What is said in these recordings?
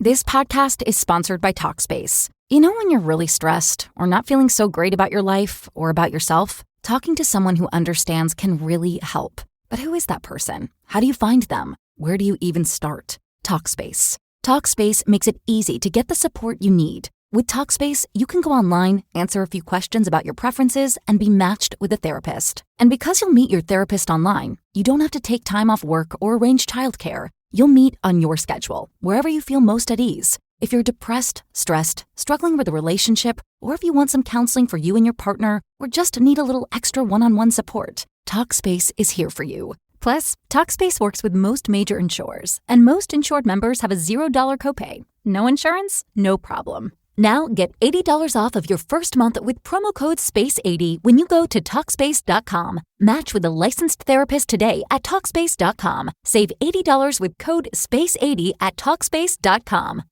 This podcast is sponsored by Talkspace. You know when you're really stressed or not feeling so great about your life or about yourself? Talking to someone who understands can really help. But who is that person? How do you find them? Where do you even start? Talkspace. Talkspace makes it easy to get the support you need. With Talkspace, you can go online, answer a few questions about your preferences, and be matched with a therapist. And because you'll meet your therapist online, you don't have to take time off work or arrange childcare. You'll meet on your schedule, wherever you feel most at ease. If you're depressed, stressed, struggling with a relationship, or if you want some counseling for you and your partner, or just need a little extra one-on-one support, Talkspace is here for you. Plus, Talkspace works with most major insurers, and most insured members have a $0 copay. No insurance? No problem. Now get $80 off of your first month with promo code SPACE80 when you go to Talkspace.com. Match with a licensed therapist today at Talkspace.com. Save $80 with code SPACE80 at Talkspace.com.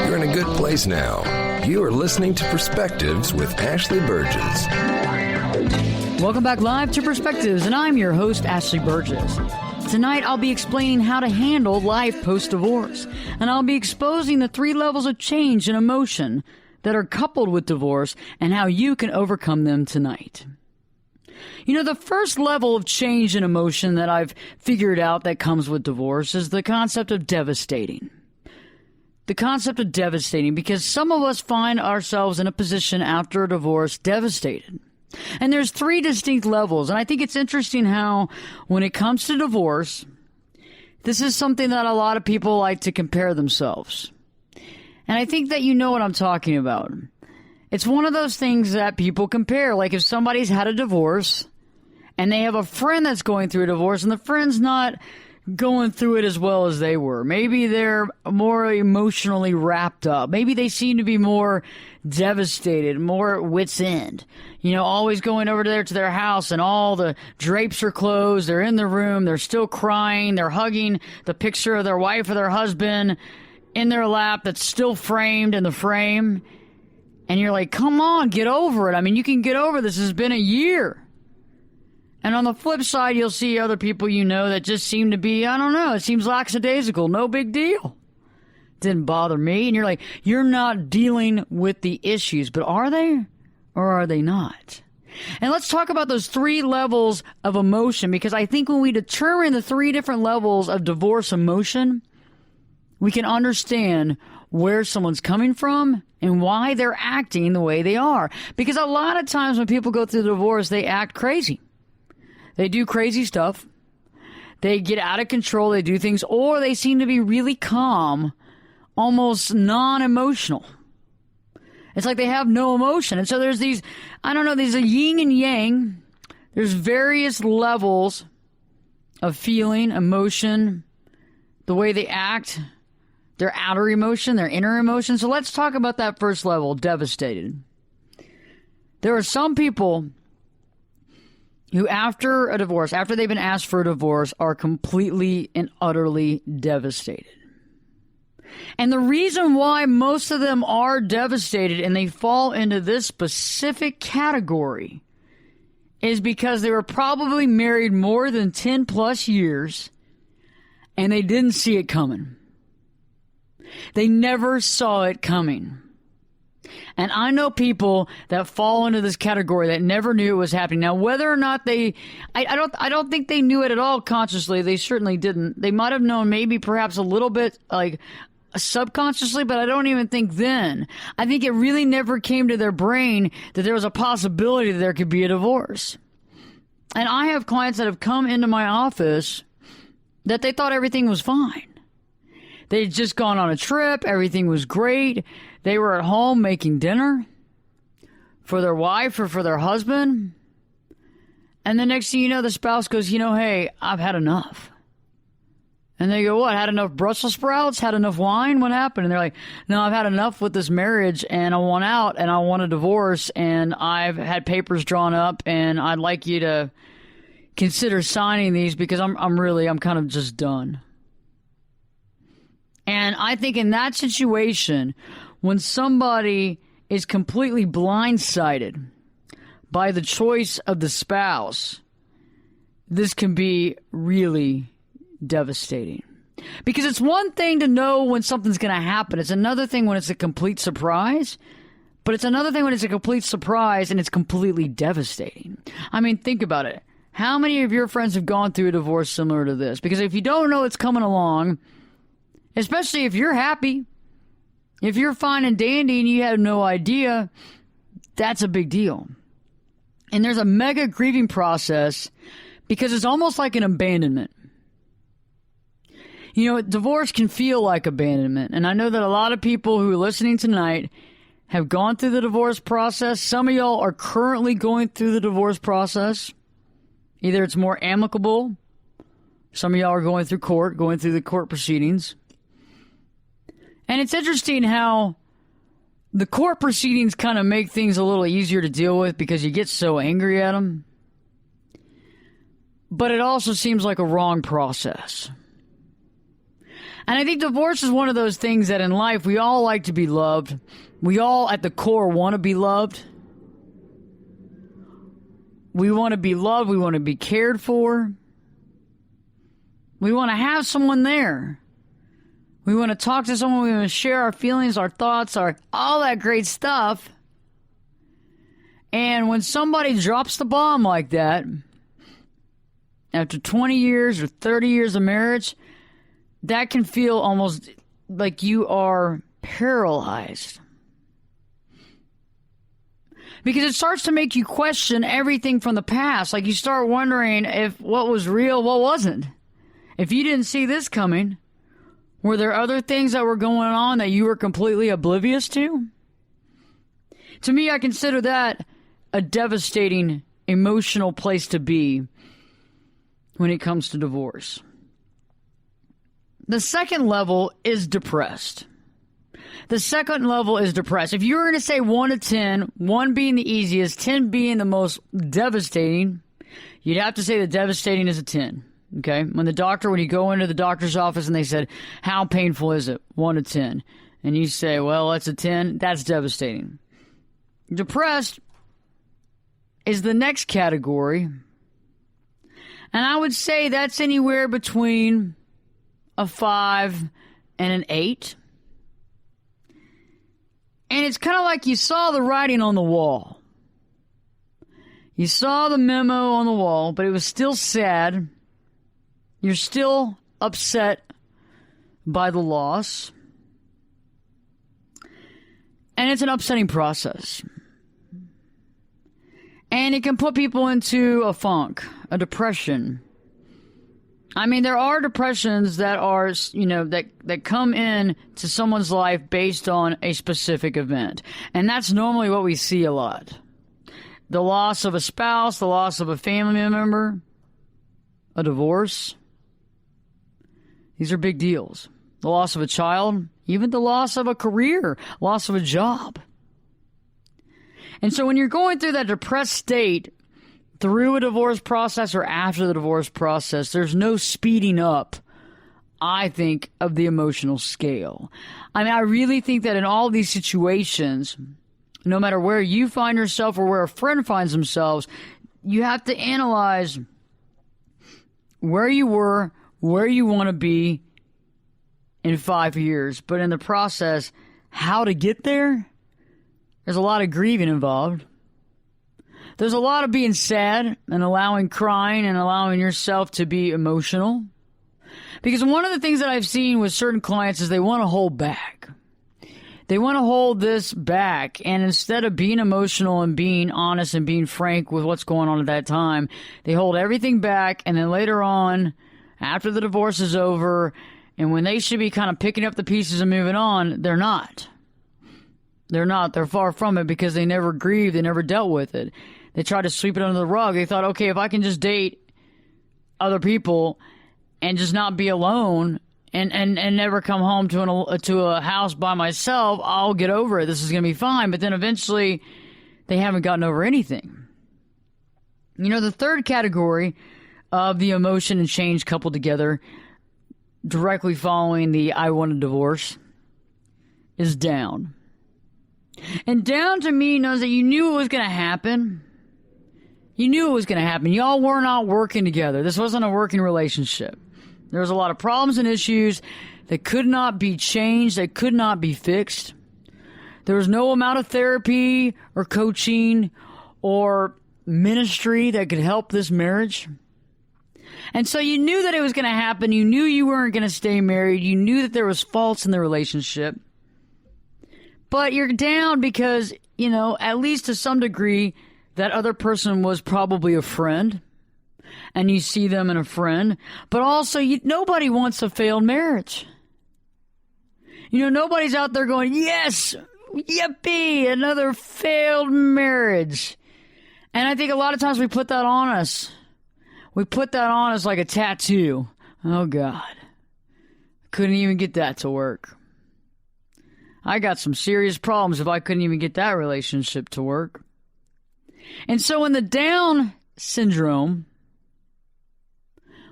You're in a good place now. You are listening to Perspectives with Ashley Burgess. Welcome back live to Perspectives, and I'm your host, Ashley Burgess. Tonight, I'll be explaining how to handle life post-divorce, and I'll be exposing the 3 levels of change and emotion that are coupled with divorce and how you can overcome them tonight. You know, the first level of change and emotion that I've figured out that comes with divorce is the concept of devastating. The concept of devastating, because some of us find ourselves in a position after a divorce devastated. And there's 3 distinct levels, and I think it's interesting how, when it comes to divorce, this is something that a lot of people like to compare themselves. And I think that you know what I'm talking about. It's one of those things that people compare, like if somebody's had a divorce, and they have a friend that's going through a divorce, and the friend's not going through it as well as they were. Maybe they're more emotionally wrapped up. Maybe they seem to be more devastated, more at wit's end. You know, always going over to their house and all the drapes are closed. They're in the room. They're still crying. They're hugging the picture of their wife or their husband in their lap that's still framed in the frame. And you're like, come on, get over it. I mean, you can get over this. It's been a year. And on the flip side, you'll see other people you know that just seem to be, I don't know, it seems lackadaisical, no big deal. Didn't bother me. And you're like, you're not dealing with the issues, but are they or are they not? And let's talk about those 3 levels of emotion, because I think when we determine the 3 different levels of divorce emotion, we can understand where someone's coming from and why they're acting the way they are. Because a lot of times when people go through the divorce, they act crazy. They do crazy stuff. They get out of control. They do things, or they seem to be really calm, almost non-emotional. It's like they have no emotion. And so there's these, I don't know, there's a yin and yang. There's various levels of feeling, emotion, the way they act, their outer emotion, their inner emotion. So let's talk about that first level, devastated. There are some people who after a divorce, after they've been asked for a divorce, are completely and utterly devastated. And the reason why most of them are devastated and they fall into this specific category is because they were probably married more than 10 plus years and they didn't see it coming. They never saw it coming. And I know people that fall into this category that never knew it was happening. Now, whether or not I don't think they knew it at all consciously. They certainly didn't. They might have known maybe perhaps a little bit like subconsciously, but I don't even think then. I think it really never came to their brain that there was a possibility that there could be a divorce. And I have clients that have come into my office that they thought everything was fine. They'd just gone on a trip. Everything was great. They were at home making dinner for their wife or for their husband. And the next thing you know, the spouse goes, hey, I've had enough. And they go, what? Had enough Brussels sprouts? Had enough wine? What happened? And they're like, no, I've had enough with this marriage and I want out and I want a divorce and I've had papers drawn up and I'd like you to consider signing these because I'm kind of just done. And I think in that situation, when somebody is completely blindsided by the choice of the spouse, this can be really devastating. Because it's one thing to know when something's going to happen. It's another thing when it's a complete surprise. But it's another thing when it's a complete surprise and it's completely devastating. I mean, think about it. How many of your friends have gone through a divorce similar to this? Because if you don't know it's coming along, especially if you're happy, if you're fine and dandy and you have no idea, that's a big deal. And there's a mega grieving process because it's almost like an abandonment. You know, divorce can feel like abandonment. And I know that a lot of people who are listening tonight have gone through the divorce process. Some of y'all are currently going through the divorce process. Either it's more amicable. Some of y'all are going through the court proceedings. And it's interesting how the court proceedings kind of make things a little easier to deal with because you get so angry at them. But it also seems like a wrong process. And I think divorce is one of those things that in life we all like to be loved. We all at the core want to be loved. We want to be loved. We want to be cared for. We want to have someone there. We want to talk to someone. We want to share our feelings, our thoughts, all that great stuff. And when somebody drops the bomb like that, after 20 years or 30 years of marriage, that can feel almost like you are paralyzed. Because it starts to make you question everything from the past. Like you start wondering if what was real, what wasn't. If you didn't see this coming, were there other things that were going on that you were completely oblivious to? To me, I consider that a devastating, emotional place to be when it comes to divorce. The second level is depressed. If you were going to say 1 to 10, 1 being the easiest, 10 being the most devastating, you'd have to say the devastating is a 10. Okay? When you go into the doctor's office and they said, how painful is it? 1 to 10. And you say, well, that's a 10. That's devastating. Depressed is the next category. And I would say that's anywhere between a 5 and an 8. And it's kind of like you saw the writing on the wall. You saw the memo on the wall, but it was still sad. You're still upset by the loss. And it's an upsetting process. And it can put people into a funk, a depression. I mean, there are depressions that are, that come in to someone's life based on a specific event. And that's normally what we see a lot. The loss of a spouse, the loss of a family member, a divorce. These are big deals. The loss of a child, even the loss of a career, loss of a job. And so when you're going through that depressed state, through a divorce process or after the divorce process, there's no speeding up, I think, of the emotional scale. I mean, I really think that in all these situations, no matter where you find yourself or where a friend finds themselves, you have to analyze where you were, where you want to be in 5 years. But in the process, how to get there, there's a lot of grieving involved. There's a lot of being sad and allowing crying and allowing yourself to be emotional. Because one of the things that I've seen with certain clients is they want to hold back. They want to hold this back. And instead of being emotional and being honest and being frank with what's going on at that time, they hold everything back. And then later on, after the divorce is over, and when they should be kind of picking up the pieces and moving on, they're not. They're not. They're far from it because they never grieved. They never dealt with it. They tried to sweep it under the rug. They thought, okay, if I can just date other people and just not be alone and never come home to a house by myself, I'll get over it. This is going to be fine. But then eventually they haven't gotten over anything. You know, the third category of the emotion and change coupled together directly following the I want a divorce is down. And down to me knows that you knew it was going to happen. You knew it was going to happen. Y'all were not working together. This wasn't a working relationship. There was a lot of problems and issues that could not be changed, that could not be fixed. There was no amount of therapy or coaching or ministry that could help this marriage. And so you knew that it was going to happen. You knew you weren't going to stay married. You knew that there was faults in the relationship. But you're down because, at least to some degree, that other person was probably a friend. And you see them in a friend. But also, nobody wants a failed marriage. Nobody's out there going, yes, yippee, another failed marriage. And I think a lot of times we put that on us. We put that on us like a tattoo. Oh, God. Couldn't even get that to work. I got some serious problems if I couldn't even get that relationship to work. And so in the down syndrome,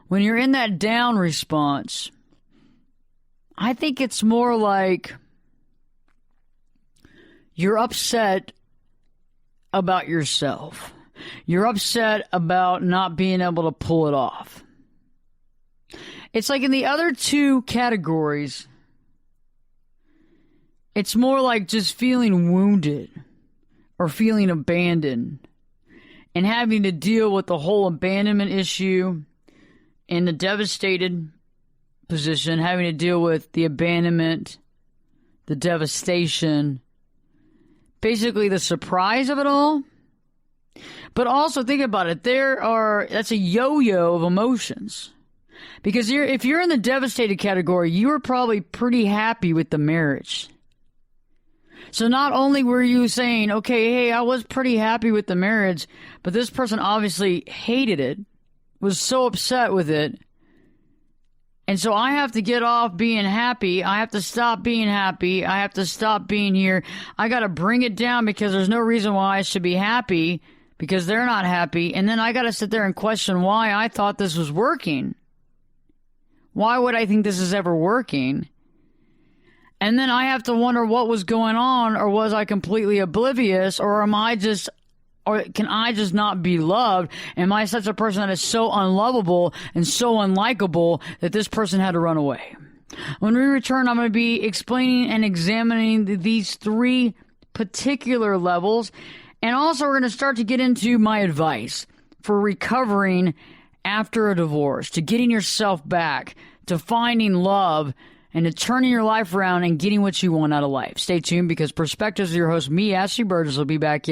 when you're in that down response, I think it's more like you're upset about yourself. You're upset about not being able to pull it off. It's like in the other two categories, it's more like just feeling wounded or feeling abandoned and having to deal with the whole abandonment issue in the devastated position, having to deal with the abandonment, the devastation, basically the surprise of it all. But also think about it. That's a yo-yo of emotions. Because if you're in the devastated category, you were probably pretty happy with the marriage. So not only were you saying, okay, hey, I was pretty happy with the marriage, but this person obviously hated it, was so upset with it. And so I have to get off being happy. I have to stop being happy. I have to stop being here. I got to bring it down because there's no reason why I should be happy because they're not happy. And then I got to sit there and question why I thought this was working. Why would I think this is ever working? And then I have to wonder what was going on, or was I completely oblivious, or can I just not be loved? Am I such a person that is so unlovable and so unlikable that this person had to run away? When we return, I'm going to be explaining and examining these three particular levels. And also we're going to start to get into my advice for recovering after a divorce, to getting yourself back, to finding love, and to turning your life around and getting what you want out of life. Stay tuned, because Perspectives with your host, me, Ashley Burgess, will be back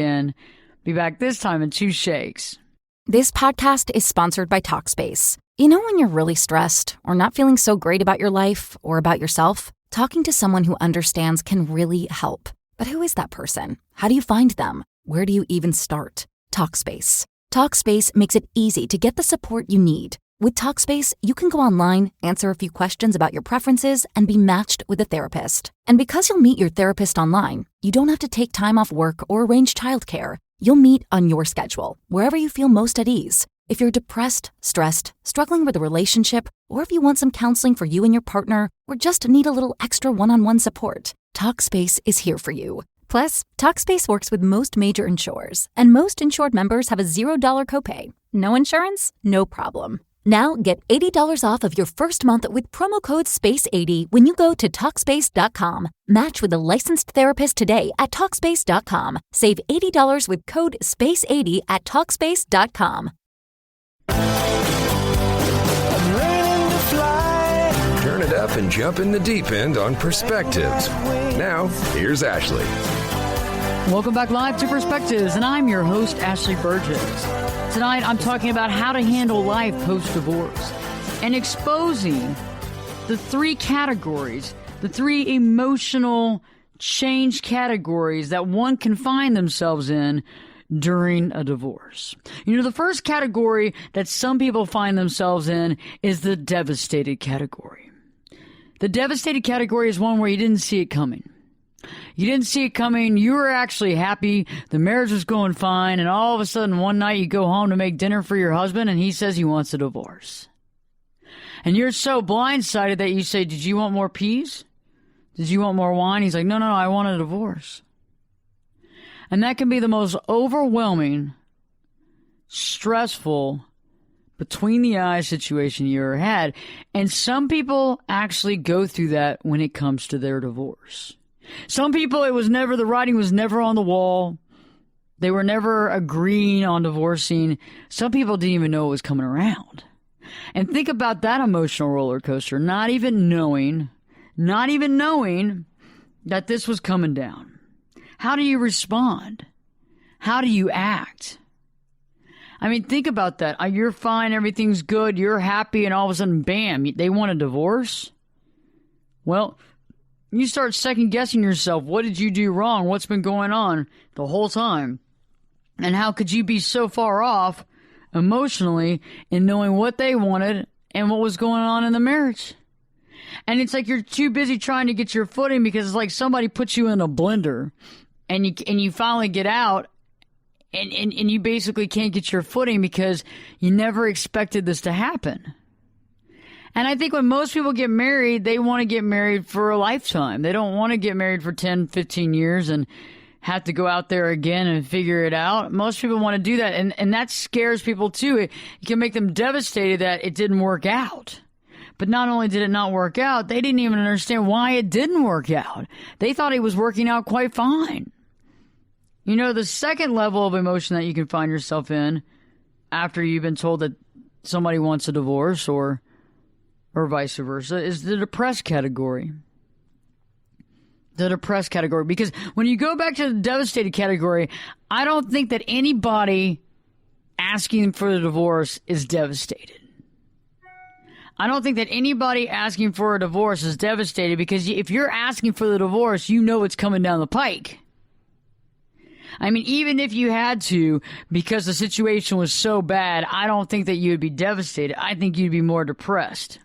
this time in 2 shakes. This podcast is sponsored by Talkspace. When you're really stressed or not feeling so great about your life or about yourself, talking to someone who understands can really help. But who is that person? How do you find them? Where do you even start? Talkspace. Talkspace makes it easy to get the support you need. With Talkspace, you can go online, answer a few questions about your preferences, and be matched with a therapist. And because you'll meet your therapist online, you don't have to take time off work or arrange childcare. You'll meet on your schedule, wherever you feel most at ease. If you're depressed, stressed, struggling with a relationship, or if you want some counseling for you and your partner, or just need a little extra one-on-one support, Talkspace is here for you. Plus, Talkspace works with most major insurers, and most insured members have a $0 copay. No insurance? No problem. Now get $80 off of your first month with promo code SPACE80 when you go to Talkspace.com. Match with a licensed therapist today at Talkspace.com. Save $80 with code SPACE80 at Talkspace.com. Turn it up and jump in the deep end on Perspectives. Now, here's Ashley. Welcome back live to Perspectives, and I'm your host, Ashley Burgess. Tonight, I'm talking about how to handle life post-divorce and exposing the 3 categories, the 3 emotional change categories that one can find themselves in during a divorce. The first category that some people find themselves in is the devastated category. The devastated category is one where you didn't see it coming. You didn't see it coming. You were actually happy. The marriage was going fine. And all of a sudden, one night you go home to make dinner for your husband and he says he wants a divorce. And you're so blindsided that you say, did you want more peas? Did you want more wine? He's like, no, I want a divorce. And that can be the most overwhelming stressful, between the eyes situation you ever had. And some people actually go through that when it comes to their divorce. Some people, the writing was never on the wall. They were never agreeing on divorcing. Some people didn't even know it was coming around. And think about that emotional roller coaster, not even knowing that this was coming down. How do you respond? How do you act? I mean, think about that. You're fine, everything's good, you're happy, and all of a sudden, bam, they want a divorce? Well, you start second-guessing yourself. What did you do wrong? What's been going on the whole time? And how could you be so far off emotionally in knowing what they wanted and what was going on in the marriage? And it's like you're too busy trying to get your footing because it's like somebody puts you in a blender and you finally get out. And you basically can't get your footing because you never expected this to happen. And I think when most people get married, they want to get married for a lifetime. They don't want to get married for 10, 15 years and have to go out there again and figure it out. Most people want to do that. And that scares people too. It can make them devastated that it didn't work out. But not only did it not work out, they didn't even understand why it didn't work out. They thought it was working out quite fine. You know, the second level of emotion that you can find yourself in after you've been told that somebody wants a divorce or vice versa is the depressed category. The depressed category. Because when you go back to the devastated category, I don't think that anybody asking for the divorce is devastated. I don't think that anybody asking for a divorce is devastated because if you're asking for the divorce, you know it's coming down the pike. I mean, even if you had to, because the situation was so bad, I don't think that you would be devastated. I think you'd be more depressed.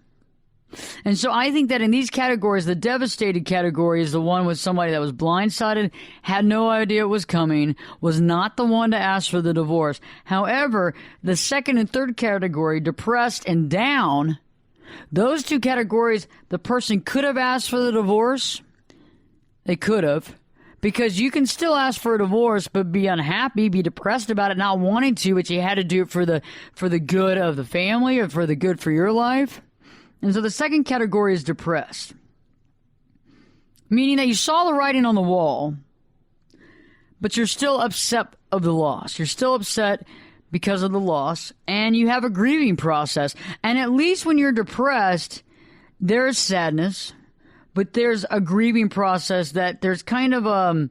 And so I think that in these categories, the devastated category is the one with somebody that was blindsided, had no idea it was coming, was not the one to ask for the divorce. However, the second and third category, depressed and down, those two categories, the person could have asked for the divorce. They could have. Because you can still ask for a divorce, but be unhappy, be depressed about it, not wanting to, but you had to do it for the good of the family or for the good for your life. And so the second category is depressed. Meaning that you saw the writing on the wall, but you're still upset of the loss. You're still upset because of the loss, and you have a grieving process. And at least when you're depressed, there's sadness. But there's a grieving process that there's kind of a,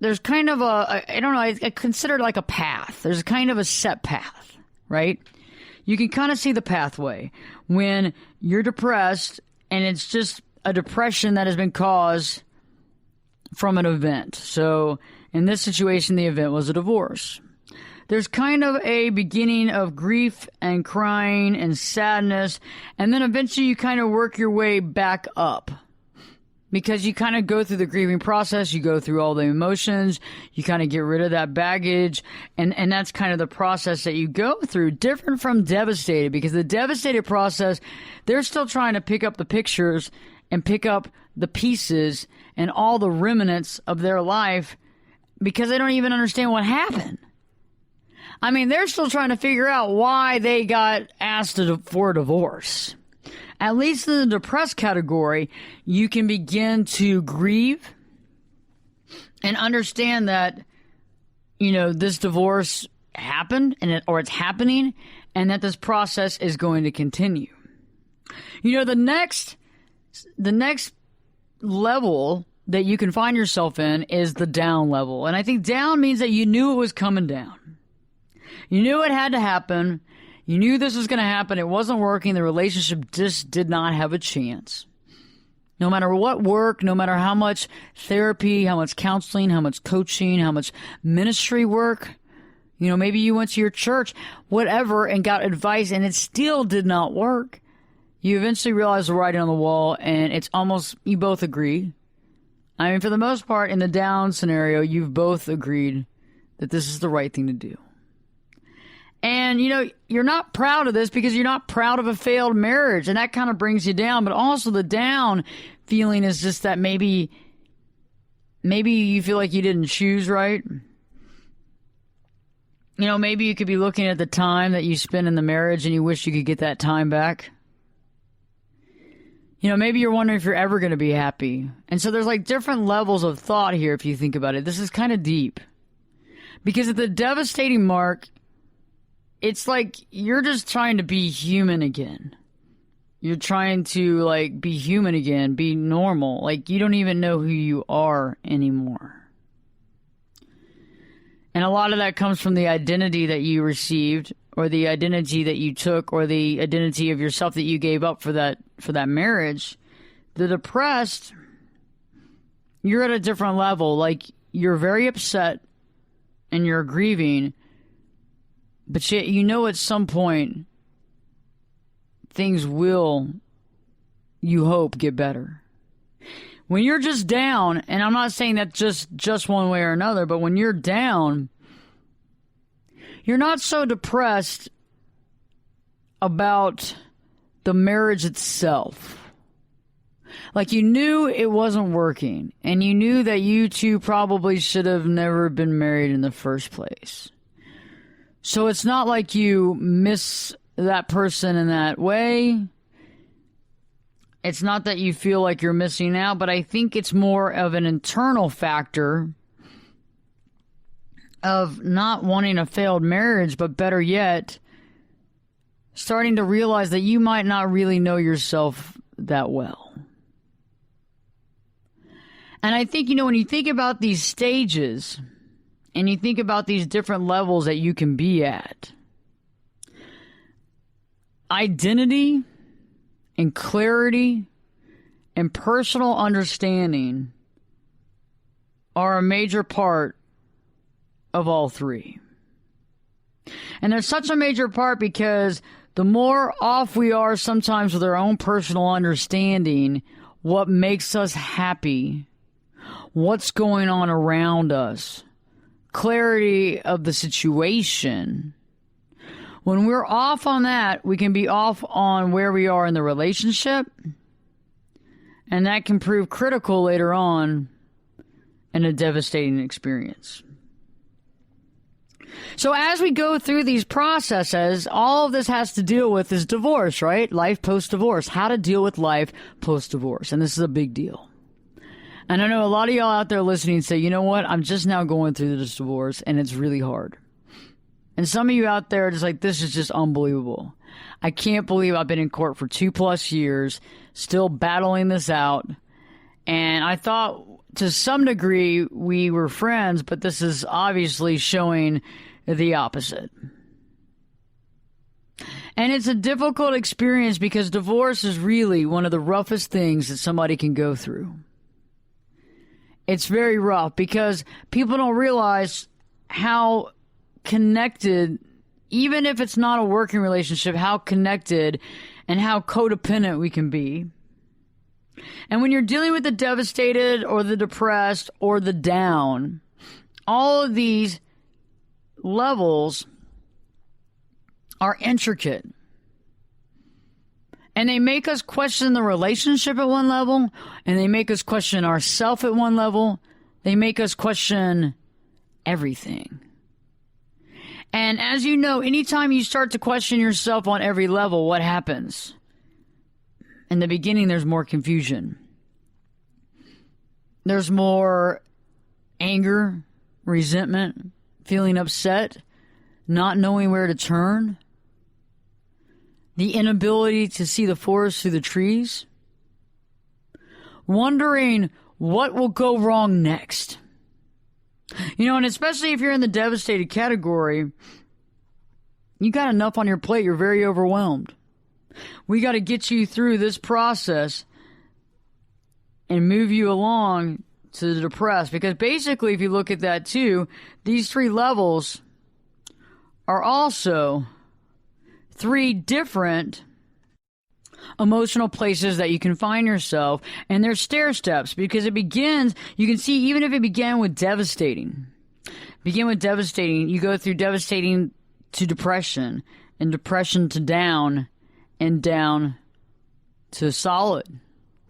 I don't know, I consider it like a path. There's kind of a set path, right? You can kind of see the pathway when you're depressed and it's just a depression that has been caused from an event. So in this situation, the event was a divorce. There's kind of a beginning of grief and crying and sadness, and then eventually you kind of work your way back up. Because you kind of go through the grieving process, you go through all the emotions, you kind of get rid of that baggage, and that's kind of the process that you go through, different from devastated, because the devastated process, they're still trying to pick up the pictures and pick up the pieces and all the remnants of their life because they don't even understand what happened. I mean, they're still trying to figure out why they got asked for a divorce. At least in the depressed category, you can begin to grieve and understand that, you know, this divorce happened or it's happening and that this process is going to continue. You know, the next level that you can find yourself in is the down level. And I think down means that you knew it was coming down. You knew it had to happen. You knew this was going to happen. It wasn't working. The relationship just did not have a chance. No matter what work, no matter how much therapy, how much counseling, how much coaching, how much ministry work, you know, maybe you went to your church, whatever, and got advice, and it still did not work. You eventually realize the writing on the wall, and it's almost, you both agree. I mean, for the most part, in the down scenario, you've both agreed that this is the right thing to do. And, you know, you're not proud of this because you're not proud of a failed marriage. And that kind of brings you down. But also the down feeling is just that maybe you feel like you didn't choose right. Maybe you could be looking at the time that you spent in the marriage and you wish you could get that time back. Maybe you're wondering if you're ever going to be happy. And so there's like different levels of thought here if you think about it. This is kind of deep. Because at the devastating mark, it's like you're just trying to be human again. You're trying to like be human again, be normal. Like you don't even know who you are anymore. And a lot of that comes from the identity that you received, or the identity that you took, or the identity of yourself that you gave up for that marriage. The depressed, you're at a different level. Like you're very upset and you're grieving, but yet at some point things will, you hope, get better. When you're just down, and I'm not saying that just one way or another, but when you're down, you're not so depressed about the marriage itself. Like you knew it wasn't working, and you knew that you two probably should have never been married in the first place. So it's not like you miss that person in that way. It's not that you feel like you're missing out, but I think it's more of an internal factor of not wanting a failed marriage, but better yet, starting to realize that you might not really know yourself that well. And I think, when you think about these stages and you think about these different levels that you can be at, identity and clarity and personal understanding are a major part of all three. And they're such a major part because the more off we are sometimes with our own personal understanding, what makes us happy, what's going on around us, clarity of the situation. When we're off on that, we can be off on where we are in the relationship, and that can prove critical later on in a devastating experience. So as we go through these processes, all of this has to deal with is divorce, right? Life post-divorce. How to deal with life post-divorce. And this is a big deal. And I know a lot of y'all out there listening say, you know what? I'm just now going through this divorce, and it's really hard. And some of you out there are just like, this is just unbelievable. I can't believe I've been in court for 2+ years, still battling this out. And I thought to some degree we were friends, but this is obviously showing the opposite. And it's a difficult experience because divorce is really one of the roughest things that somebody can go through. It's very rough because people don't realize how connected, even if it's not a working relationship, how connected and how codependent we can be. And when you're dealing with the devastated or the depressed or the down, all of these levels are intricate. And they make us question the relationship at one level, and they make us question ourselves at one level. They make us question everything. And as you know, anytime you start to question yourself on every level, what happens? In the beginning, there's more confusion. There's more anger, resentment, feeling upset, not knowing where to turn, the inability to see the forest through the trees, wondering what will go wrong next. And especially if you're in the devastated category, you got enough on your plate, you're very overwhelmed. We got to get you through this process and move you along to the depressed. Because basically, if you look at that too, these 3 levels are also 3 different emotional places that you can find yourself. And they're stair steps because it begins, you can see, even if it began with devastating, you go through devastating to depression, and depression to down, and down to solid,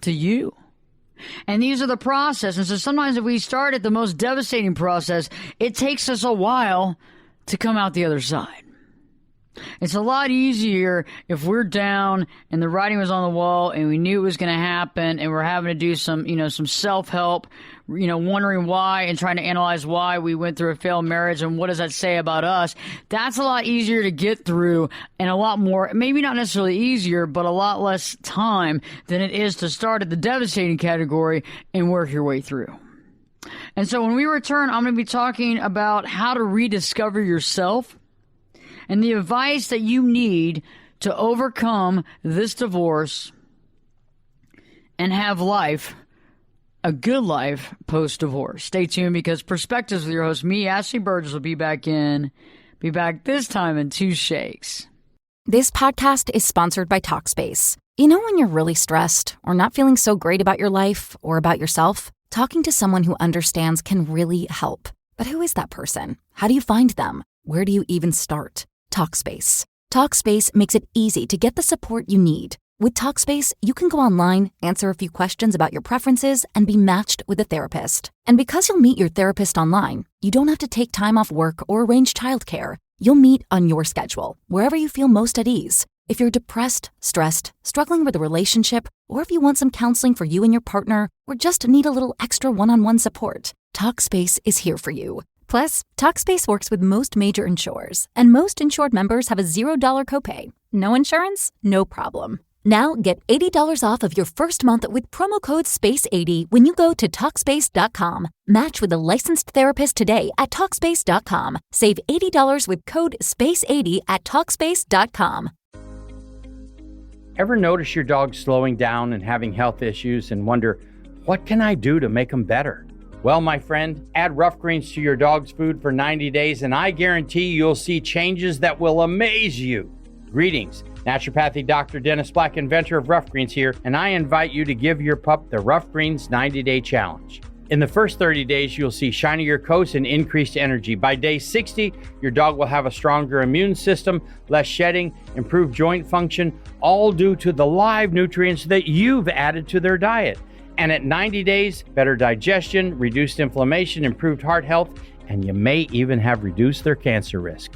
to you. And these are the process. And so sometimes if we start at the most devastating process, it takes us a while to come out the other side. It's a lot easier if we're down and the writing was on the wall and we knew it was going to happen and we're having to do some self-help, wondering why and trying to analyze why we went through a failed marriage and what does that say about us. That's a lot easier to get through and a lot more, maybe not necessarily easier, but a lot less time than it is to start at the devastating category and work your way through. And so when we return, I'm going to be talking about how to rediscover yourself and the advice that you need to overcome this divorce and have a good life post-divorce. Stay tuned because Perspectives with your host, me, Ashley Burgess, will be back this time in 2 shakes. This podcast is sponsored by Talkspace. You know when you're really stressed or not feeling so great about your life or about yourself? Talking to someone who understands can really help. But who is that person? How do you find them? Where do you even start? Talkspace. Talkspace makes it easy to get the support you need. With Talkspace, you can go online, answer a few questions about your preferences, and be matched with a therapist. And because you'll meet your therapist online, you don't have to take time off work or arrange childcare. You'll meet on your schedule, wherever you feel most at ease. If you're depressed, stressed, struggling with a relationship, or if you want some counseling for you and your partner, or just need a little extra one-on-one support, Talkspace is here for you. Plus, Talkspace works with most major insurers, and most insured members have a $0 copay. No insurance? No problem. Now get $80 off of your first month with promo code SPACE80 when you go to Talkspace.com. Match with a licensed therapist today at Talkspace.com. Save $80 with code SPACE80 at Talkspace.com. Ever notice your dog slowing down and having health issues and wonder, what can I do to make them better? Well, my friend, add Rough Greens to your dog's food for 90 days and I guarantee you'll see changes that will amaze you. Greetings, naturopathic Dr. Dennis Black, inventor of Rough Greens here, and I invite you to give your pup the Rough Greens 90-day challenge. In the first 30 days, you'll see shinier coats and increased energy. By day 60, your dog will have a stronger immune system, less shedding, improved joint function, all due to the live nutrients that you've added to their diet. And at 90 days, better digestion, reduced inflammation, improved heart health, and you may even have reduced their cancer risk.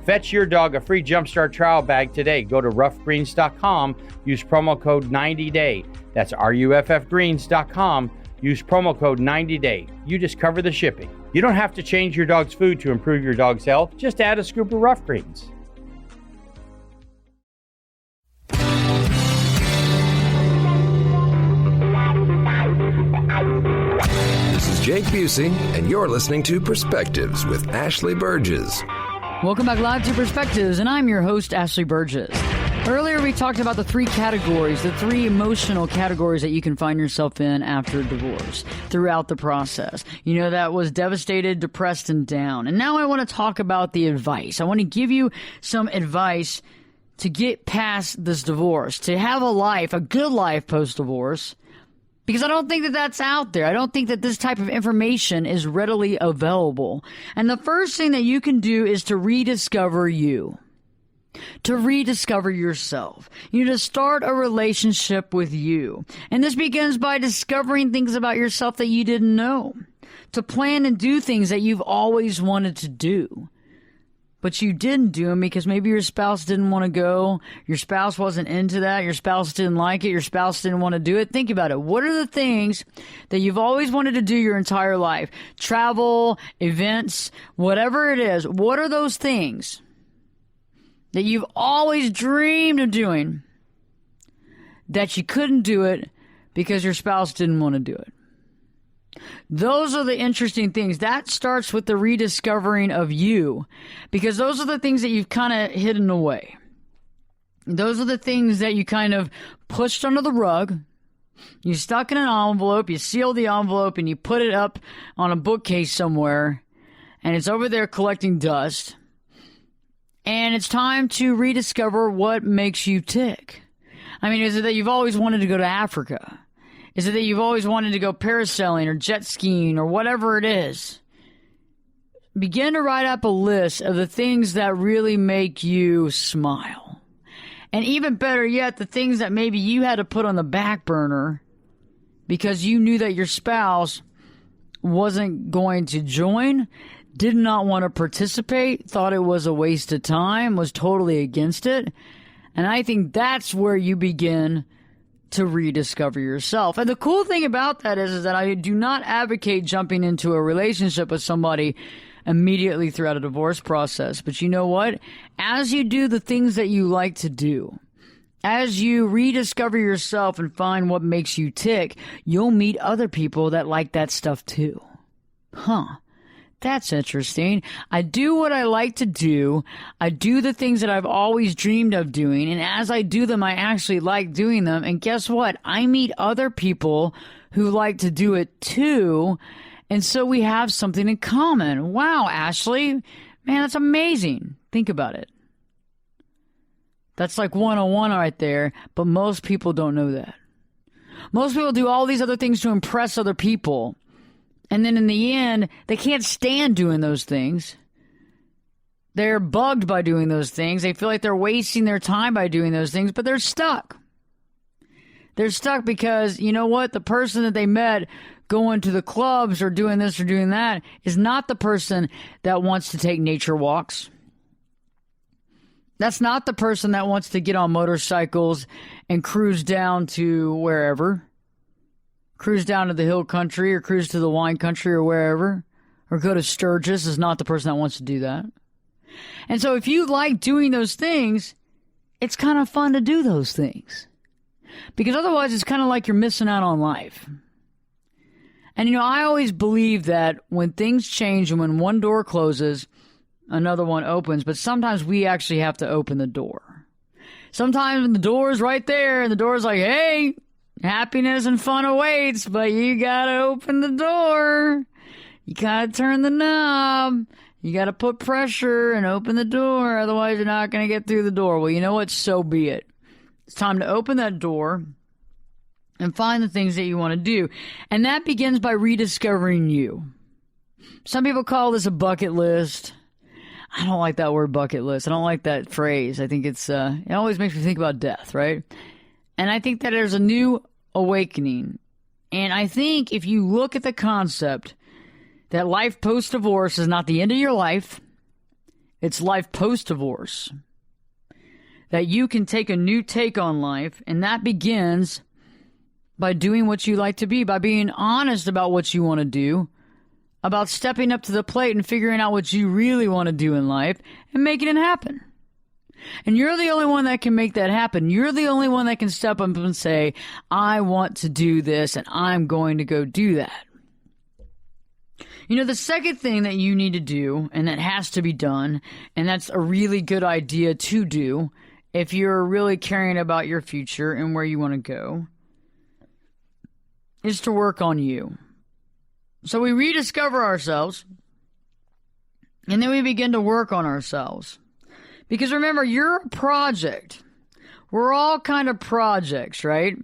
Fetch your dog a free Jumpstart trial bag today. Go to roughgreens.com, use promo code 90day. That's ruffgreens.com. Use promo code 90day. You just cover the shipping. You don't have to change your dog's food to improve your dog's health. Just add a scoop of Rough Greens. This is Jake Busey, and you're listening to Perspectives with Ashley Burgess. Welcome back live to Perspectives, and I'm your host, Ashley Burgess. Earlier, we talked about the 3 categories, the 3 emotional categories that you can find yourself in after a divorce throughout the process. That was devastated, depressed, and down. And now I want to talk about the advice. I want to give you some advice to get past this divorce, to have a good life post-divorce, because I don't think that that's out there. I don't think that this type of information is readily available. And the first thing that you can do is to rediscover you. To rediscover yourself. To start a relationship with you. And this begins by discovering things about yourself that you didn't know. To plan and do things that you've always wanted to do, but you didn't do them because maybe your spouse didn't want to go, your spouse wasn't into that, your spouse didn't like it, your spouse didn't want to do it. Think about it. What are the things that you've always wanted to do your entire life? Travel, events, whatever it is. What are those things that you've always dreamed of doing that you couldn't do it because your spouse didn't want to do it? Those are the interesting things. That starts with the rediscovering of you, because those are the things that you've kind of hidden away. Those are the things that you kind of pushed under the rug. You stuck in an envelope, you sealed the envelope, and you put it up on a bookcase somewhere, and it's over there collecting dust. And it's time to rediscover what makes you tick. I mean, is it that you've always wanted to go to Africa? Is it that you've always wanted to go parasailing or jet skiing or whatever it is? Begin to write up a list of the things that really make you smile. And even better yet, the things that maybe you had to put on the back burner because you knew that your spouse wasn't going to join, did not want to participate, thought it was a waste of time, was totally against it. And I think that's where you begin to rediscover yourself. And the cool thing about that is that I do not advocate jumping into a relationship with somebody immediately throughout a divorce process. But you know what? As you do the things that you like to do, as you rediscover yourself and find what makes you tick, you'll meet other people that like that stuff too. That's interesting. I do what I like to do. I do the things that I've always dreamed of doing. And as I do them, I actually like doing them. And guess what? I meet other people who like to do it too. And so we have something in common. Wow, Ashley. Man, that's amazing. Think about it. That's like 101 right there. But most people don't know that. Most people do all these other things to impress other people. And then in the end, they can't stand doing those things. They're bugged by doing those things. They feel like they're wasting their time by doing those things, but they're stuck. They're stuck because, you know what? The person that they met going to the clubs or doing this or doing that is not the person that wants to take nature walks. That's not the person that wants to get on motorcycles and cruise down to wherever. Cruise down to the hill country or cruise to the wine country or wherever, or go to Sturgis is not the person that wants to do that. And so if you like doing those things, it's kind of fun to do those things. Because otherwise it's kind of like you're missing out on life. And I always believe that when things change and when one door closes, another one opens, but sometimes we actually have to open the door. Sometimes the door is right there and the door is like, hey, happiness and fun awaits, but you gotta open the door. You gotta turn the knob. You gotta put pressure and open the door. Otherwise, you're not gonna get through the door. Well, you know what? So be it. It's time to open that door and find the things that you want to do. And that begins by rediscovering you. Some people call this a bucket list. I don't like that word bucket list. I don't like that phrase. I think it always makes me think about death, right? And I think that there's a new awakening. And I think if you look at the concept that life post-divorce is not the end of your life, it's life post-divorce. That you can take a new take on life, and that begins by doing what you like to be, by being honest about what you want to do, about stepping up to the plate and figuring out what you really want to do in life and making it happen. And you're the only one that can make that happen. You're the only one that can step up and say, I want to do this and I'm going to go do that. The second thing that you need to do, and that has to be done, and that's a really good idea to do if you're really caring about your future and where you want to go, is to work on you. So we rediscover ourselves, and then we begin to work on ourselves. Because remember, you're a project. We're all kind of projects, right?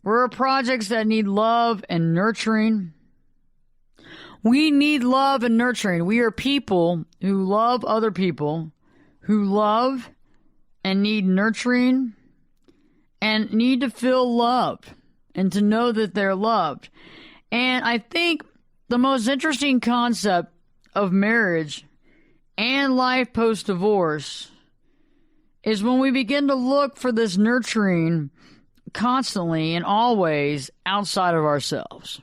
We're projects that need love and nurturing. We need love and nurturing. We are people who love other people, who love and need nurturing and need to feel loved and to know that they're loved. And I think the most interesting concept of marriage and life post-divorce is when we begin to look for this nurturing constantly and always outside of ourselves.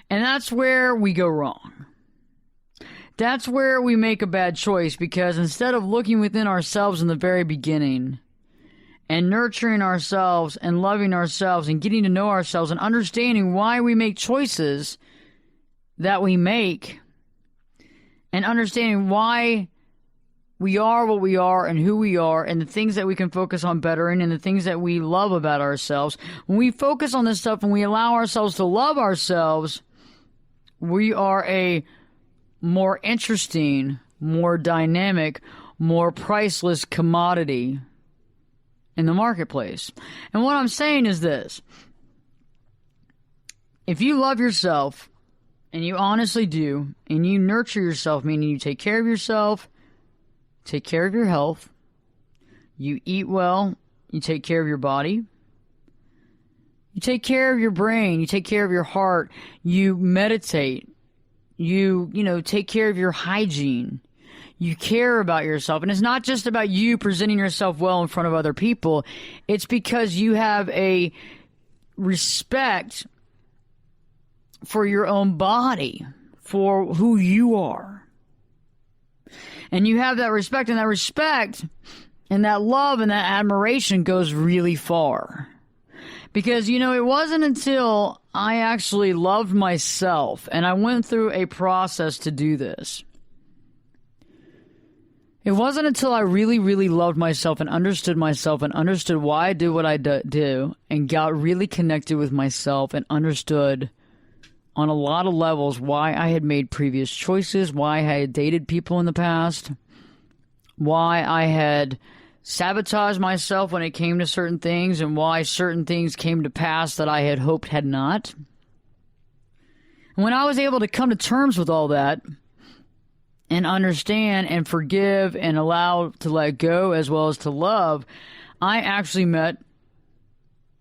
And that's where we go wrong. That's where we make a bad choice, because instead of looking within ourselves in the very beginning and nurturing ourselves and loving ourselves and getting to know ourselves and understanding why we make choices that we make and understanding why we are what we are and who we are and the things that we can focus on bettering and the things that we love about ourselves. When we focus on this stuff and we allow ourselves to love ourselves, we are a more interesting, more dynamic, more priceless commodity in the marketplace. And what I'm saying is this. If you love yourself, and you honestly do, and you nurture yourself, meaning you take care of yourself, take care of your health, you eat well, you take care of your body, you take care of your brain, you take care of your heart, you meditate You take care of your hygiene. You care about yourself. And it's not just about you presenting yourself well in front of other people. It's because you have a respect for your own body, for who you are. And you have that respect, and that love and that admiration goes really far. Because, it wasn't until I actually loved myself, and I went through a process to do this. It wasn't until I really, really loved myself and understood why I do what I do, and got really connected with myself and understood on a lot of levels why I had made previous choices, why I had dated people in the past, why I had sabotaged myself when it came to certain things, and why certain things came to pass that I had hoped had not. And when I was able to come to terms with all that and understand and forgive and allow to let go as well as to love, I actually met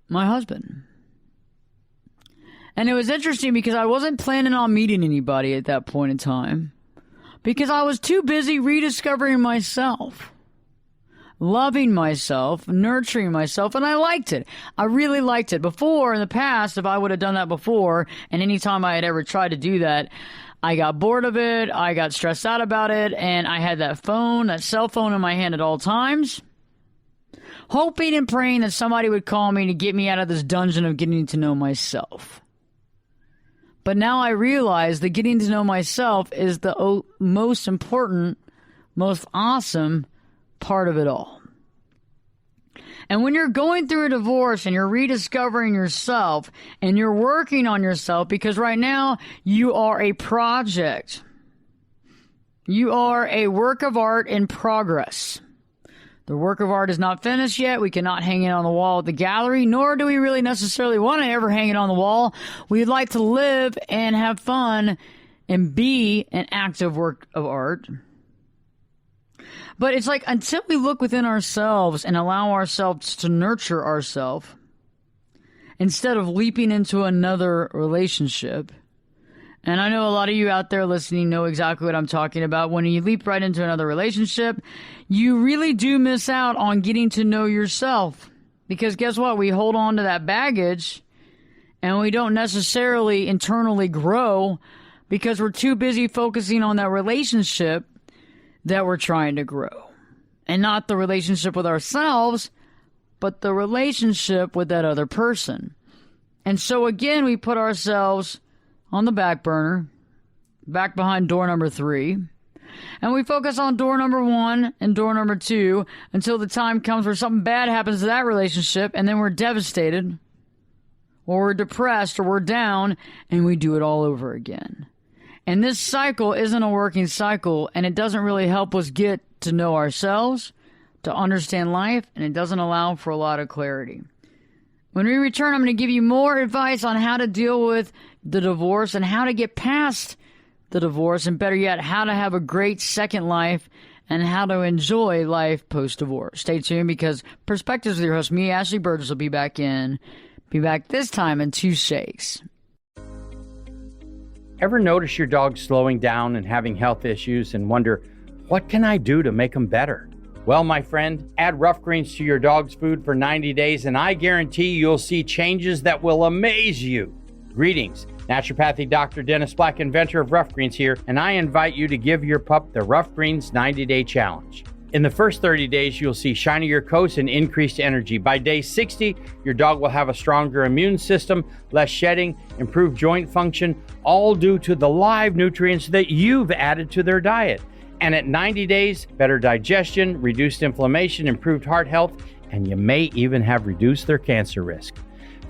my husband. And it was interesting because I wasn't planning on meeting anybody at that point in time, because I was too busy rediscovering myself, loving myself, nurturing myself, and I liked it. I really liked it. Before, in the past, if I would have done that before, and any time I had ever tried to do that, I got bored of it, I got stressed out about it, and I had that cell phone in my hand at all times, hoping and praying that somebody would call me to get me out of this dungeon of getting to know myself. But now I realize that getting to know myself is the most important, most awesome part of it all. And when you're going through a divorce and you're rediscovering yourself and you're working on yourself, because right now you are a project. You are a work of art in progress. The work of art is not finished yet. We cannot hang it on the wall at the gallery, nor do we really necessarily want to ever hang it on the wall. We'd like to live and have fun and be an active work of art. But it's like, until we look within ourselves and allow ourselves to nurture ourselves, instead of leaping into another relationship. And I know a lot of you out there listening know exactly what I'm talking about. When you leap right into another relationship, you really do miss out on getting to know yourself. Because guess what? We hold on to that baggage and we don't necessarily internally grow because we're too busy focusing on that relationship that we're trying to grow. And not the relationship with ourselves, but the relationship with that other person. And so again, we put ourselves on the back burner, back behind door number 3. And we focus on door number 1 and door number 2 until the time comes where something bad happens to that relationship, and then we're devastated, or we're depressed, or we're down, and we do it all over again. And this cycle isn't a working cycle, and it doesn't really help us get to know ourselves, to understand life, and it doesn't allow for a lot of clarity. When we return, I'm going to give you more advice on how to deal with the divorce and how to get past the divorce, and better yet, how to have a great second life and how to enjoy life post-divorce. Stay tuned, because Perspectives with your host, me, Ashley Burgess, will be back this time in 2 shakes. Ever notice your dog slowing down and having health issues and wonder, what can I do to make them better? Well, my friend, add Rough Greens to your dog's food for 90 days, and I guarantee you'll see changes that will amaze you. Greetings. Naturopathic Dr. Dennis Black, inventor of Rough Greens here, and I invite you to give your pup the Rough Greens 90-Day Challenge. In the first 30 days, you'll see shinier coats and increased energy. By day 60, your dog will have a stronger immune system, less shedding, improved joint function, all due to the live nutrients that you've added to their diet. And at 90 days, better digestion, reduced inflammation, improved heart health, and you may even have reduced their cancer risk.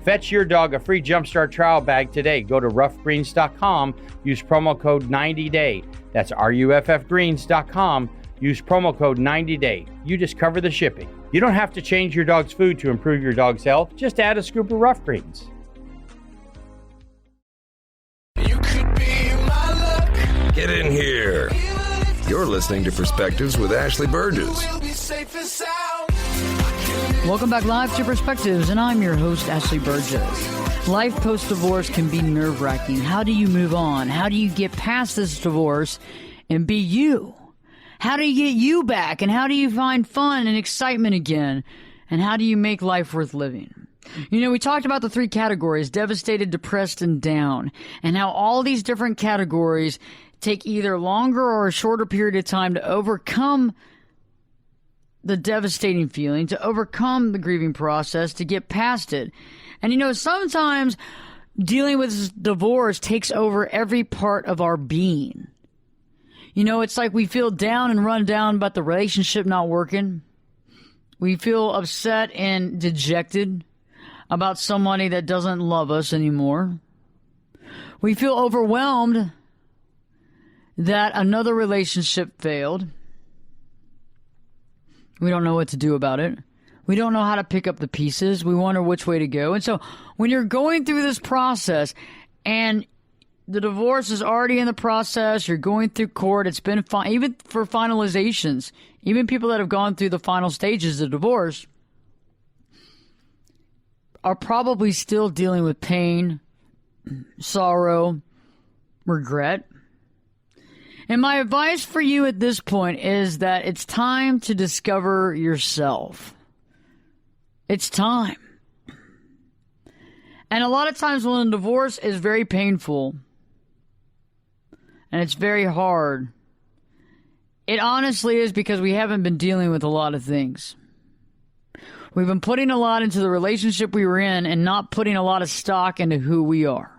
Fetch your dog a free Jumpstart trial bag today. Go to roughgreens.com, use promo code 90day. That's ruffgreens.com. Use promo code 90day. You just cover the shipping. You don't have to change your dog's food to improve your dog's health. Just add a scoop of Rough Greens. You could be my luck. Get in here. You're listening to Perspectives with Ashley Burgess. We'll be safe and sound. Welcome back live to Perspectives, and I'm your host, Ashley Burgess. Life post-divorce can be nerve-wracking. How do you move on? How do you get past this divorce and be you? How do you get you back? And how do you find fun and excitement again? And how do you make life worth living? You know, we talked about the 3 categories, devastated, depressed, and down, and how all these different categories take either longer or a shorter period of time to overcome the devastating feeling, to overcome the grieving process, to get past it. And you know, sometimes dealing with divorce takes over every part of our being. You know, it's like we feel down and run down about the relationship not working. We feel upset and dejected about somebody that doesn't love us anymore. We feel overwhelmed that another relationship failed. We don't know what to do about it. We don't know how to pick up the pieces. We wonder which way to go. And so when you're going through this process and the divorce is already in the process, you're going through court, it's been fine, even for finalizations, even people that have gone through the final stages of divorce are probably still dealing with pain, sorrow, regret. And my advice for you at this point is that it's time to discover yourself. It's time. And a lot of times when a divorce is very painful and it's very hard, it honestly is because we haven't been dealing with a lot of things. We've been putting a lot into the relationship we were in and not putting a lot of stock into who we are.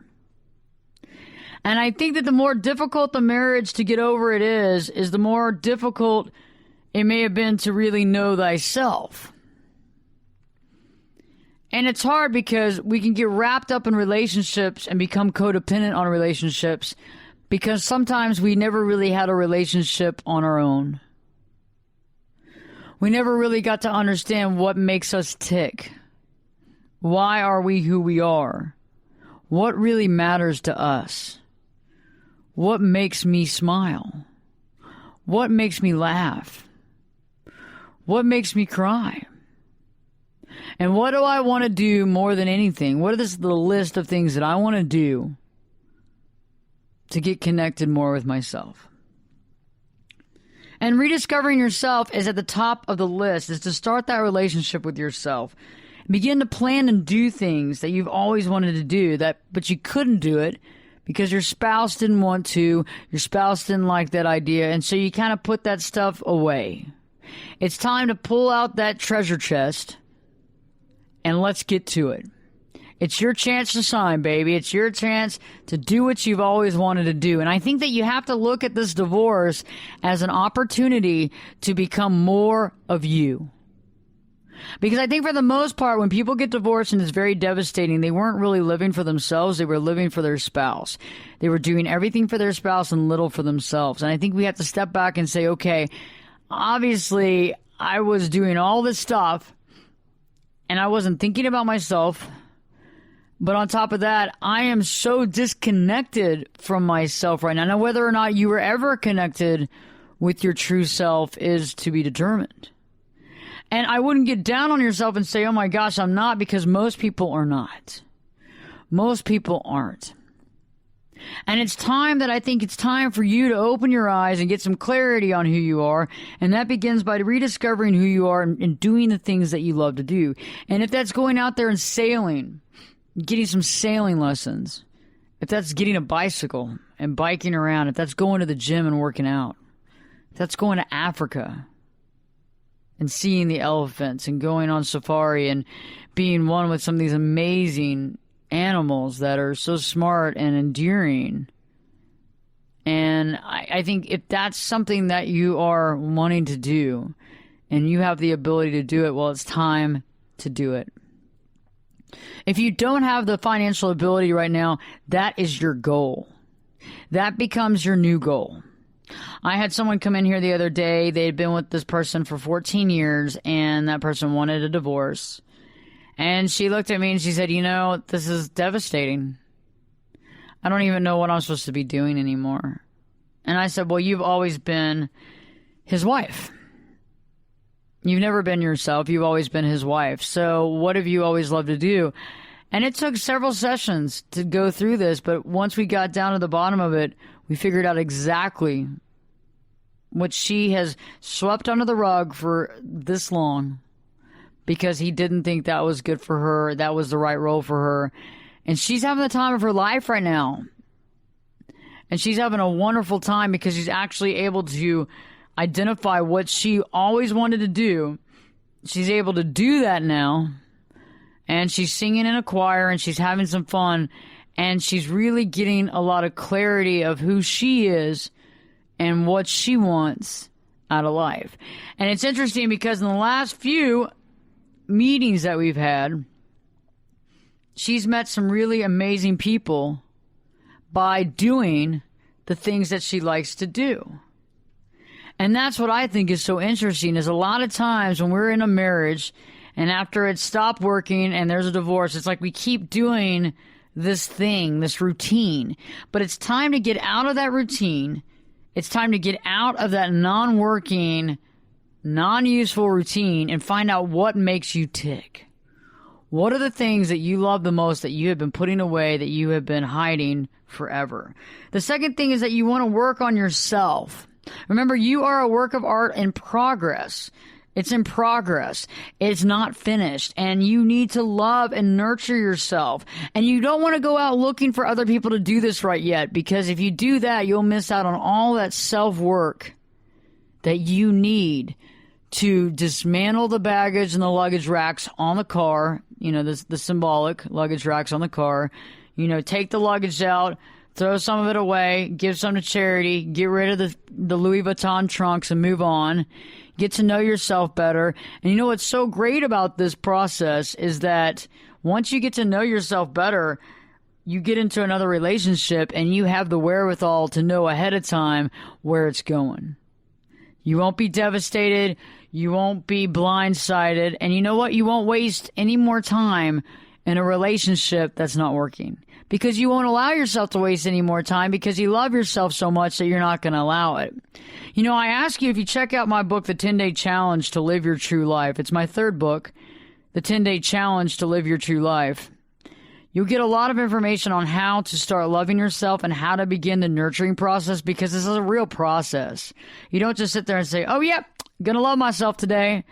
And I think that the more difficult the marriage to get over it is the more difficult it may have been to really know thyself. And it's hard because we can get wrapped up in relationships and become codependent on relationships because sometimes we never really had a relationship on our own. We never really got to understand what makes us tick. Why are we who we are? What really matters to us? What makes me smile? What makes me laugh? What makes me cry? And what do I want to do more than anything? What is the list of things that I want to do to get connected more with myself? And rediscovering yourself is at the top of the list, is to start that relationship with yourself. Begin to plan and do things that you've always wanted to do, but you couldn't do it because your spouse didn't want to, your spouse didn't like that idea, and so you kind of put that stuff away. It's time to pull out that treasure chest and let's get to it. It's your chance to shine, baby. It's your chance to do what you've always wanted to do. And I think that you have to look at this divorce as an opportunity to become more of you. Because I think for the most part, when people get divorced and it's very devastating, they weren't really living for themselves. They were living for their spouse. They were doing everything for their spouse and little for themselves. And I think we have to step back and say, okay, obviously I was doing all this stuff and I wasn't thinking about myself. But on top of that, I am so disconnected from myself right now. Now, whether or not you were ever connected with your true self is to be determined. And I wouldn't get down on yourself and say, oh my gosh, I'm not, because most people are not. Most people aren't. And it's time that I think it's time for you to open your eyes and get some clarity on who you are. And that begins by rediscovering who you are and doing the things that you love to do. And if that's going out there and sailing, getting some sailing lessons, if that's getting a bicycle and biking around, if that's going to the gym and working out, if that's going to Africa and seeing the elephants and going on safari and being one with some of these amazing animals that are so smart and endearing. And I think if that's something that you are wanting to do and you have the ability to do it, well, it's time to do it. If you don't have the financial ability right now, that is your goal. That becomes your new goal. I had someone come in here the other day. They had been with this person for 14 years, and that person wanted a divorce. And she looked at me and she said, you know, this is devastating. I don't even know what I'm supposed to be doing anymore. And I said, well, you've always been his wife. You've never been yourself. You've always been his wife. So what have you always loved to do? And it took several sessions to go through this, but once we got down to the bottom of it, we figured out exactly what she has swept under the rug for this long because he didn't think that was good for her, that was the right role for her. And she's having the time of her life right now. And she's having a wonderful time because she's actually able to identify what she always wanted to do. She's able to do that now. And she's singing in a choir and she's having some fun. And she's really getting a lot of clarity of who she is and what she wants out of life. And it's interesting because in the last few meetings that we've had, she's met some really amazing people by doing the things that she likes to do. And that's what I think is so interesting is a lot of times when we're in a marriage and after it stopped working and there's a divorce, it's like we keep doing this thing, this routine. But it's time to get out of that routine. It's time to get out of that non-working, non-useful routine and find out what makes you tick. What are the things that you love the most that you have been putting away, that you have been hiding forever? The second thing is that you want to work on yourself. Remember, you are a work of art in progress. It's in progress. It's not finished. And you need to love and nurture yourself. And you don't want to go out looking for other people to do this right yet, because if you do that, you'll miss out on all that self-work that you need to dismantle the baggage and the luggage racks on the car. You know, the symbolic luggage racks on the car. You know, take the luggage out, throw some of it away, give some to charity, get rid of the Louis Vuitton trunks and move on. Get to know yourself better. And you know what's so great about this process is that once you get to know yourself better, you get into another relationship and you have the wherewithal to know ahead of time where it's going. You won't be devastated. You won't be blindsided. And you know what? You won't waste any more time in a relationship that's not working, because you won't allow yourself to waste any more time because you love yourself so much that you're not going to allow it. You know, I ask you, if you check out my book, The 10-Day Challenge to Live Your True Life, it's my third book, The 10-Day Challenge to Live Your True Life. You'll get a lot of information on how to start loving yourself and how to begin the nurturing process, because this is a real process. You don't just sit there and say, oh, yep, gonna love myself today.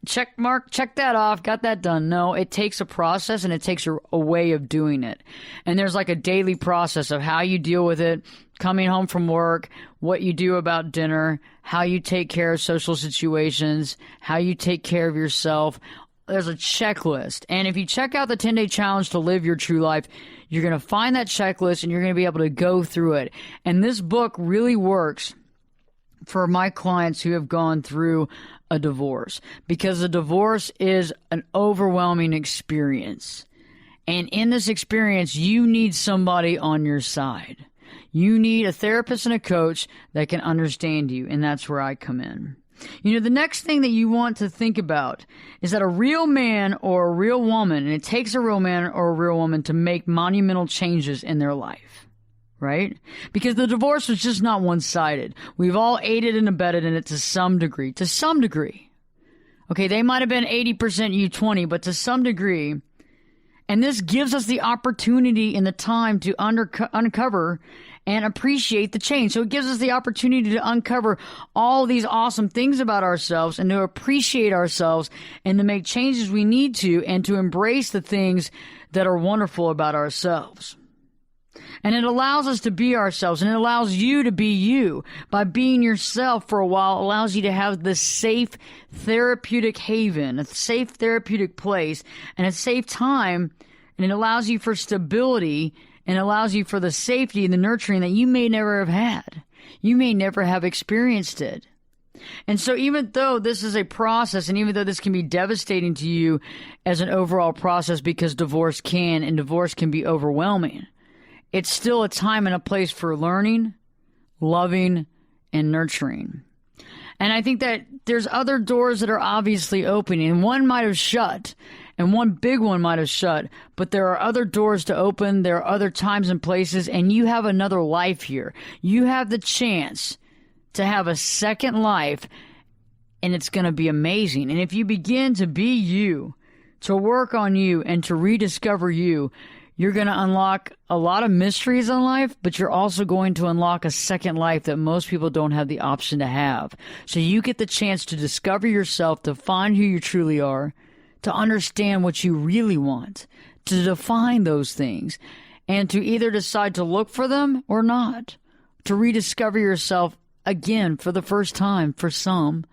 Check mark, check that off, got that done. No, it takes a process and it takes a way of doing it. And there's like a daily process of how you deal with it, coming home from work, what you do about dinner, how you take care of social situations, how you take care of yourself. There's a checklist. And if you check out the 10-Day Challenge to Live Your True Life, you're going to find that checklist and you're going to be able to go through it. And this book really works for my clients who have gone through a divorce, because a divorce is an overwhelming experience. And in this experience, you need somebody on your side. You need a therapist and a coach that can understand you. And that's where I come in. You know, the next thing that you want to think about is that a real man or a real woman, and it takes a real man or a real woman to make monumental changes in their life, right? Because the divorce was just not one-sided. We've all aided and abetted in it to some degree. To some degree. Okay, they might have been 80% you 20, but to some degree. And this gives us the opportunity and the time to uncover and appreciate the change. So it gives us the opportunity to uncover all these awesome things about ourselves and to appreciate ourselves and to make changes we need to, and to embrace the things that are wonderful about ourselves. And it allows us to be ourselves, and it allows you to be you. By being yourself for a while, it allows you to have this safe therapeutic haven, a safe therapeutic place, and a safe time, and it allows you for stability, and allows you for the safety and the nurturing that you may never have had. You may never have experienced it. And so even though this is a process, and even though this can be devastating to you as an overall process, because divorce can be overwhelming, it's still a time and a place for learning, loving, and nurturing. And I think that there's other doors that are obviously opening, and one might have shut, and one big one might have shut, but there are other doors to open. There are other times and places, and you have another life here. You have the chance to have a second life and it's going to be amazing. And if you begin to be you, to work on you, and to rediscover you, you're going to unlock a lot of mysteries in life, but you're also going to unlock a second life that most people don't have the option to have. So you get the chance to discover yourself, to find who you truly are, to understand what you really want, to define those things, and to either decide to look for them or not, to rediscover yourself again for the first time for some,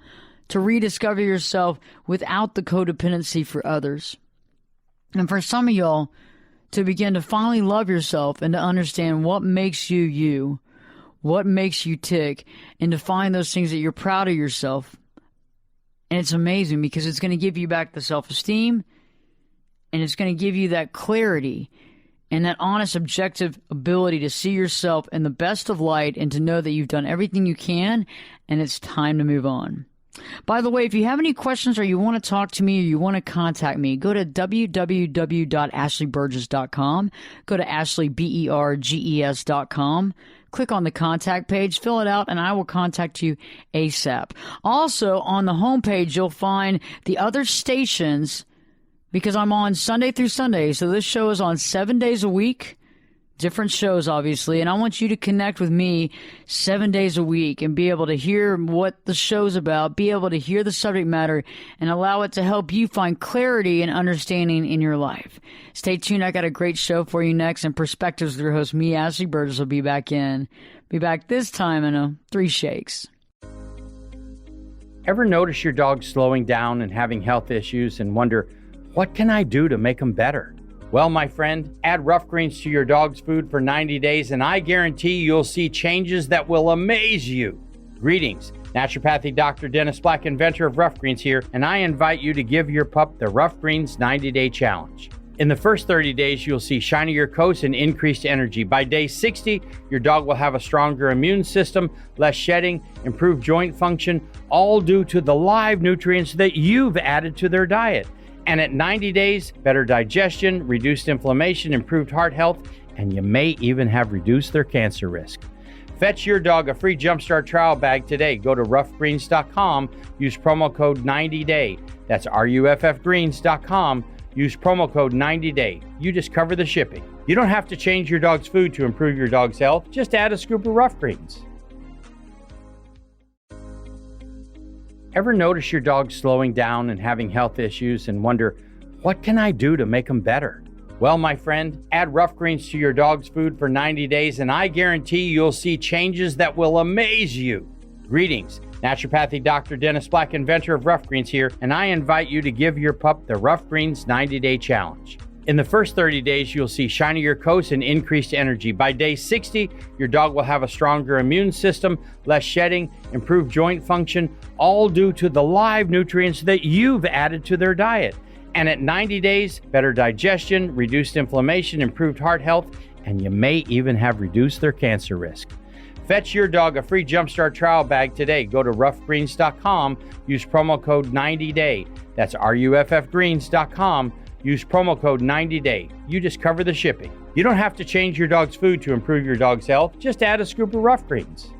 to rediscover yourself without the codependency for others. And for some of y'all, to begin to finally love yourself and to understand what makes you you, what makes you tick, and to find those things that you're proud of yourself. And it's amazing because it's going to give you back the self-esteem, and it's going to give you that clarity and that honest, objective ability to see yourself in the best of light and to know that you've done everything you can and it's time to move on. By the way, if you have any questions or you want to talk to me or you want to contact me, go to www.ashleyburgess.com. Go to ashleyberges.com. Click on the contact page, fill it out, and I will contact you ASAP. Also, on the homepage, you'll find the other stations because I'm on Sunday through Sunday. So this show is on 7 days a week. Different shows, obviously, and I want you to connect with me 7 days a week and be able to hear what the show's about, be able to hear the subject matter, and allow it to help you find clarity and understanding in your life. Stay tuned. I got a great show for you next, and Perspectives with your host, me, Ashley Burgess, will be back this time in 3 shakes. Ever notice your dog slowing down and having health issues and wonder, what can I do to make them better? Well, my friend, add Rough Greens to your dog's food for 90 days, and I guarantee you'll see changes that will amaze you. Greetings. Naturopathic Dr. Dennis Black, inventor of Rough Greens here, and I invite you to give your pup the Rough Greens 90-day challenge. In the first 30 days, you'll see shinier coats and increased energy. By day 60, your dog will have a stronger immune system, less shedding, improved joint function, all due to the live nutrients that you've added to their diet. And at 90 days, better digestion, reduced inflammation, improved heart health, and you may even have reduced their cancer risk. Fetch your dog a free Jumpstart trial bag today. Go to roughgreens.com, use promo code 90day. That's ruffgreens.com, use promo code 90day. You just cover the shipping. You don't have to change your dog's food to improve your dog's health. Just add a scoop of Rough Greens. Ever notice your dog slowing down and having health issues and wonder, what can I do to make them better? Well, my friend, add Rough Greens to your dog's food for 90 days, and I guarantee you'll see changes that will amaze you. Greetings. Naturopathic Dr. Dennis Black, inventor of Rough Greens here, and I invite you to give your pup the Rough Greens 90-day challenge. In the first 30 days, you'll see shinier coats and increased energy. By day 60, your dog will have a stronger immune system, less shedding, improved joint function, all due to the live nutrients that you've added to their diet. And at 90 days, better digestion, reduced inflammation, improved heart health, and you may even have reduced their cancer risk. Fetch your dog a free Jumpstart trial bag today. Go to roughgreens.com, use promo code 90day. That's ruffgreens.com. Use promo code 90day. You just cover the shipping. You don't have to change your dog's food to improve your dog's health. Just add a scoop of Rough Greens.